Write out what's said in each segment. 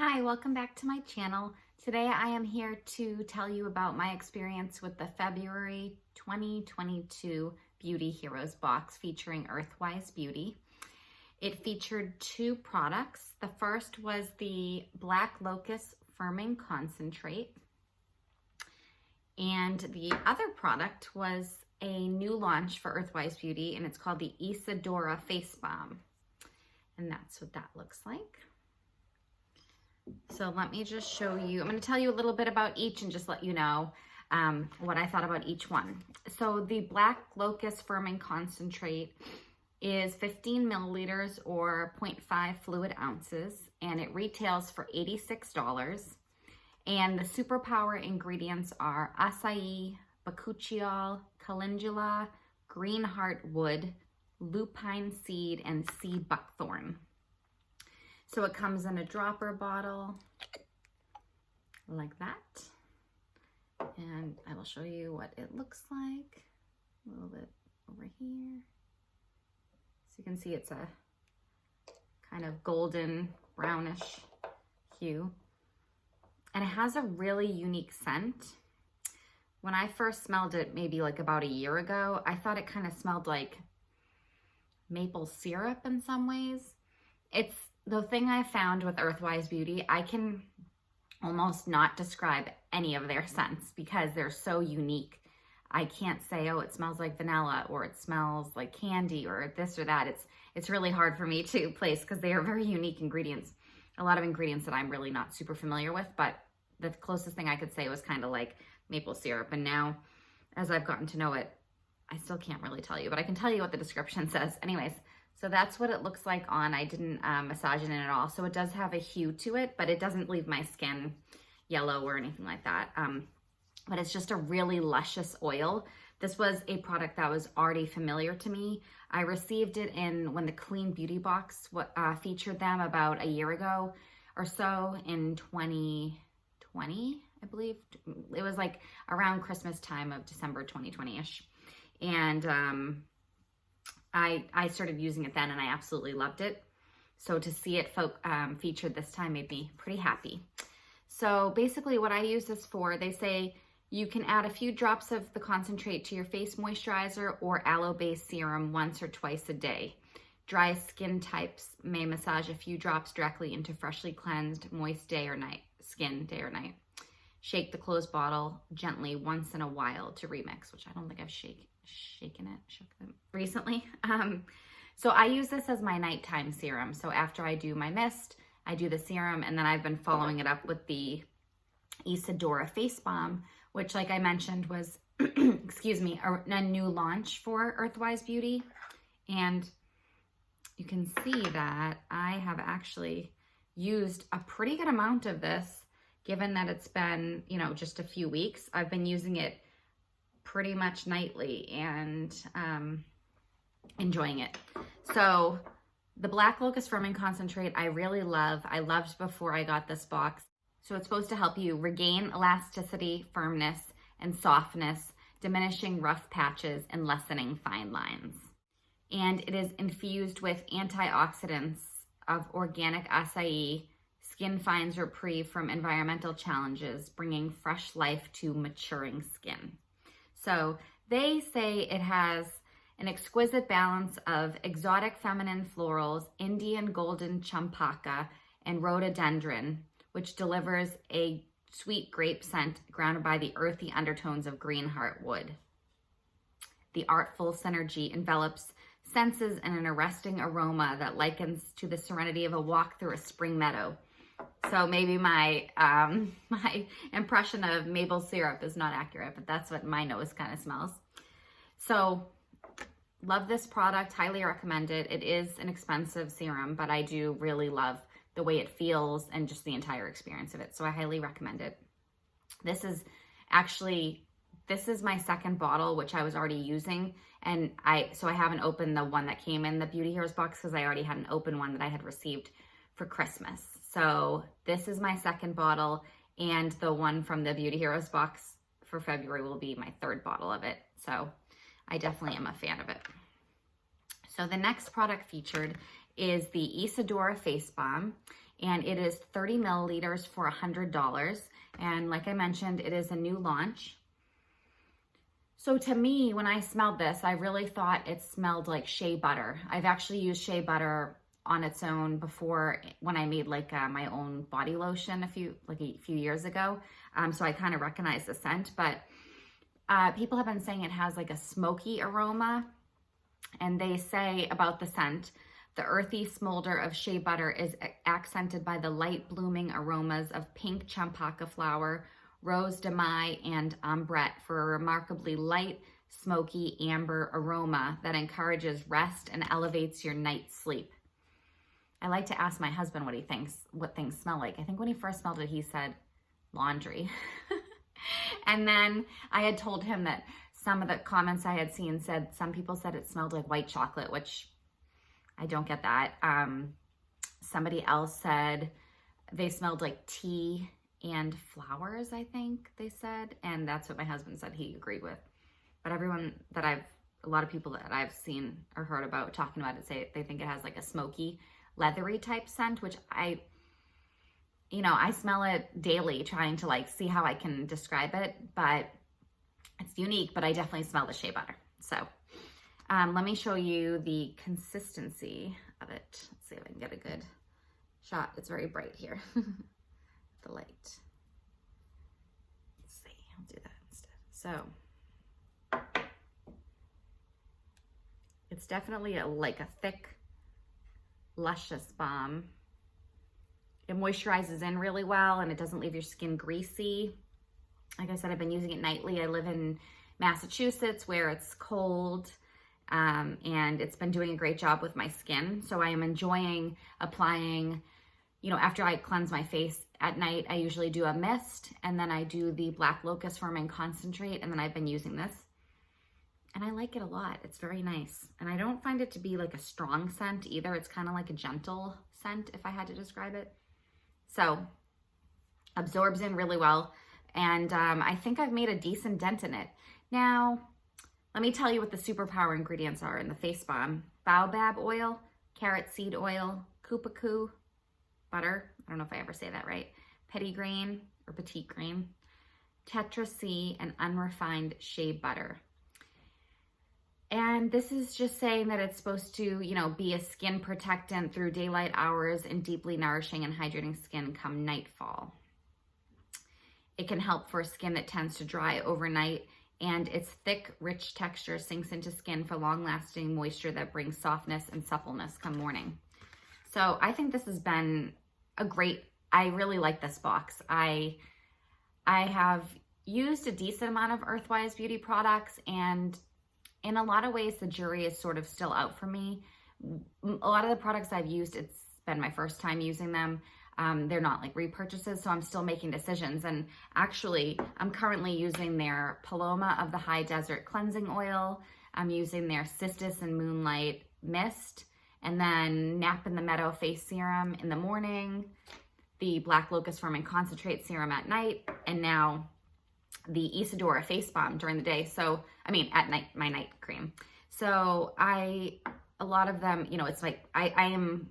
Hi, welcome back to my channel. Today I am here to tell you about my experience with the February 2022 Beauty Heroes box featuring Earthwise Beauty. It featured two products. The first was the Black Locus Firming Concentrate, and the other product was a new launch for Earthwise Beauty, and it's called the Isadora Face Balm. And that's what that looks like. So let me just show you, I'm going to tell you a little bit about each and just let you know what I thought about each one. So the Black Locus Firming Concentrate is 15 milliliters or 0.5 fluid ounces, and it retails for $86. And the superpower ingredients are acai, bakuchiol, calendula, green heartwood, lupine seed, and sea buckthorn. So it comes in a dropper bottle like that. And I will show you what it looks like a little bit over here. So you can see it's a kind of golden brownish hue. And it has a really unique scent. When I first smelled it, maybe like about a year ago, I thought it kind of smelled like maple syrup in some ways. It's the thing I found with Earthwise Beauty, I can almost not describe any of their scents because they're so unique. I can't say, oh, it smells like vanilla or it smells like candy or this or that. It's really hard for me to place because they are very unique ingredients. A lot of ingredients that I'm really not super familiar with, but the closest thing I could say was kind of like maple syrup. And now, as I've gotten to know it, I still can't really tell you, but I can tell you what the description says. Anyways, so that's what it looks like on. I didn't massage it in at all. So it does have a hue to it, but it doesn't leave my skin yellow or anything like that. But it's just a really luscious oil. This was a product that was already familiar to me. I received it when the Clean Beauty box featured them about a year ago or so in 2020, I believe. It was like around Christmas time of December 2020-ish. And I started using it then and I absolutely loved it. So to see it featured this time made me pretty happy. So basically what I use this for, they say you can add a few drops of the concentrate to your face moisturizer or aloe-based serum once or twice a day. Dry skin types may massage a few drops directly into freshly cleansed, moist skin day or night. Shake the closed bottle gently once in a while to remix, which I don't think I've shook it recently. So I use this as my nighttime serum. So after I do my mist, I do the serum, and then I've been following it up with the Isadora Face Balm, which, like I mentioned, was, excuse me, a new launch for Earthwise Beauty. And you can see that I have actually used a pretty good amount of this, given that it's been, just a few weeks. I've been using it pretty much nightly and enjoying it. So the Black Locus Firming Concentrate I really love. I loved before I got this box. So it's supposed to help you regain elasticity, firmness, and softness, diminishing rough patches and lessening fine lines. And it is infused with antioxidants of organic acai. Skin finds reprieve from environmental challenges, bringing fresh life to maturing skin. So they say it has an exquisite balance of exotic feminine florals, Indian golden champaka, and rhododendron, which delivers a sweet grape scent grounded by the earthy undertones of green heartwood. The artful synergy envelops senses in an arresting aroma that likens to the serenity of a walk through a spring meadow. So maybe my my impression of maple syrup is not accurate, but that's what my nose kind of smells. So love this product, highly recommend it. It is an expensive serum, but I do really love the way it feels and just the entire experience of it. So I highly recommend it. This is my second bottle, which I was already using. And I haven't opened the one that came in the Beauty Heroes box because I already had an open one that I had received for Christmas. So this is my second bottle, and the one from the Beauty Heroes box for February will be my third bottle of it. So I definitely am a fan of it. So the next product featured is the Isadora Face Balm, and it is 30 milliliters for $100. And like I mentioned, it is a new launch. So to me, when I smelled this, I really thought it smelled like shea butter. I've actually used shea butter on its own before when I made like my own body lotion a few years ago. So I kind of recognize the scent, but people have been saying it has like a smoky aroma, and they say about the scent, the earthy smolder of shea butter is accented by the light blooming aromas of pink champaka flower, rose de mai, and ambrette for a remarkably light, smoky amber aroma that encourages rest and elevates your night's sleep. I like to ask my husband what he thinks, what things smell like. I think when he first smelled it, he said laundry. And then I had told him that some of the comments I had seen said, some people said it smelled like white chocolate, which I don't get that. Somebody else said they smelled like tea and flowers, I think they said. And that's what my husband said he agreed with. But everyone that a lot of people that I've seen or heard about talking about it say they think it has like a smoky, leathery type scent, which I smell it daily trying to like see how I can describe it, but it's unique, but I definitely smell the shea butter. So let me show you the consistency of it. Let's see if I can get a good shot. It's very bright here. The light. Let's see, I'll do that instead. So it's definitely like a thick, luscious balm. It moisturizes in really well, and it doesn't leave your skin greasy. Like I said, I've been using it nightly. I live in Massachusetts where it's cold, and it's been doing a great job with my skin. So I am enjoying applying, after I cleanse my face at night, I usually do a mist, and then I do the Black Locus Firming Concentrate, and then I've been using this. And I like it a lot. It's very nice. And I don't find it to be like a strong scent either. It's kind of like a gentle scent, if I had to describe it. So absorbs in really well. And I think I've made a decent dent in it. Now, let me tell you what the superpower ingredients are in the face balm. Baobab oil, carrot seed oil, kupaku, butter. I don't know if I ever say that right. Petitgrain, tetra C, and unrefined shea butter. And this is just saying that it's supposed to, be a skin protectant through daylight hours and deeply nourishing and hydrating skin come nightfall. It can help for skin that tends to dry overnight, and its thick, rich texture sinks into skin for long-lasting moisture that brings softness and suppleness come morning. So I think this has been I really like this box. I have used a decent amount of Earthwise Beauty products, and in a lot of ways, the jury is sort of still out for me. A lot of the products I've used, it's been my first time using them. They're not like repurchases, so I'm still making decisions. And actually, I'm currently using their Paloma of the High Desert Cleansing Oil. I'm using their Cistus and Moonlight Mist, and then Nap in the Meadow Face Serum in the morning, the Black Locus Firming Concentrate Serum at night, and now the Isadora face balm during the day. So, at night, my night cream. So a lot of them, it's like, I am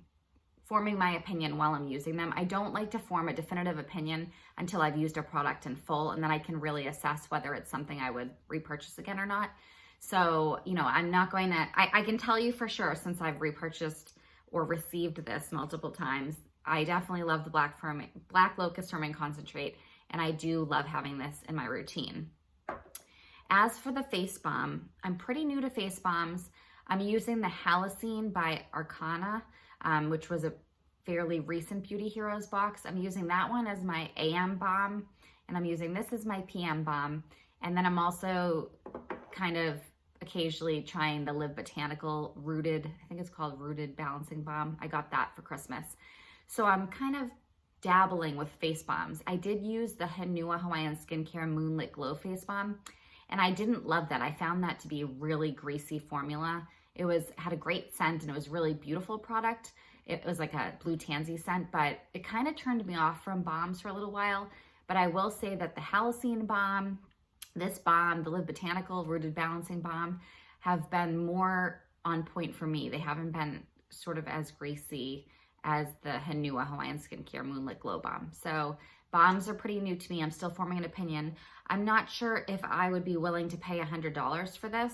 forming my opinion while I'm using them. I don't like to form a definitive opinion until I've used a product in full, and then I can really assess whether it's something I would repurchase again or not. So, I'm not going to, I can tell you for sure, since I've repurchased or received this multiple times, I definitely love the Black Locus Firming Concentrate, and I do love having this in my routine. As for the face balm, I'm pretty new to face balms. I'm using the Halocene by Arcana, which was a fairly recent Beauty Heroes box. I'm using that one as my AM balm, and I'm using this as my PM balm. And then I'm also kind of occasionally trying the Live Botanical Rooted, I think it's called Rooted Balancing Balm. I got that for Christmas. So I'm kind of dabbling with face balms. I did use the Hanua Hawaiian Skincare Moonlit Glow Face Balm, and I didn't love that. I found that to be a really greasy formula. It had a great scent, and it was a really beautiful product. It was like a blue tansy scent, but it kind of turned me off from balms for a little while. But I will say that the Halocene balm, this balm, the Live Botanical Rooted Balancing Balm, have been more on point for me. They haven't been sort of as greasy as the Hanua Hawaiian Skincare Moonlit Glow Balm. So balms are pretty new to me. I'm still forming an opinion. I'm not sure if I would be willing to pay $100 for this.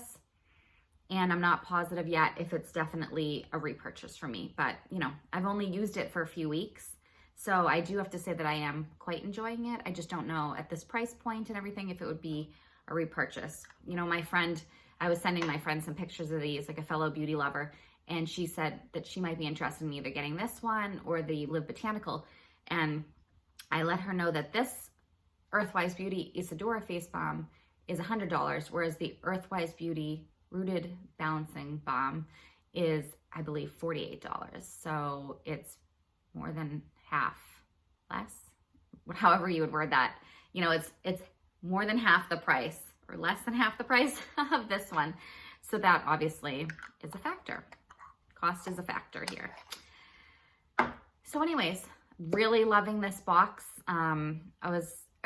And I'm not positive yet if it's definitely a repurchase for me. But, you know, I've only used it for a few weeks. So I do have to say that I am quite enjoying it. I just don't know at this price point and everything if it would be a repurchase. You know, my friend, I was sending my friend some pictures of these, like a fellow beauty lover, and she said that she might be interested in either getting this one or the Live Botanical. And I let her know that this Earthwise Beauty Isadora face balm is $100, whereas the Earthwise Beauty Rooted Balancing Balm is, I believe, $48. So it's more than half, less, however you would word that. You know, it's more than half the price or less than half the price of this one. So that obviously is a factor. Cost is a factor here. So anyways, really loving this box.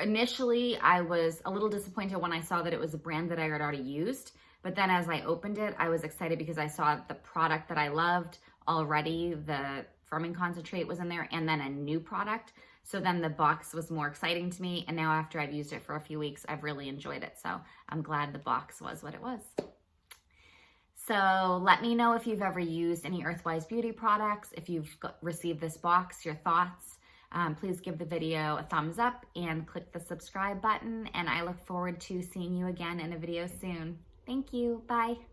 Initially, I was a little disappointed when I saw that it was a brand that I had already used. But then as I opened it, I was excited because I saw the product that I loved already. The firming concentrate was in there and then a new product. So then the box was more exciting to me. And now after I've used it for a few weeks, I've really enjoyed it. So I'm glad the box was what it was. So let me know if you've ever used any Earthwise Beauty products, if you've received this box, your thoughts. Please give the video a thumbs up and click the subscribe button. And I look forward to seeing you again in a video soon. Thank you. Bye.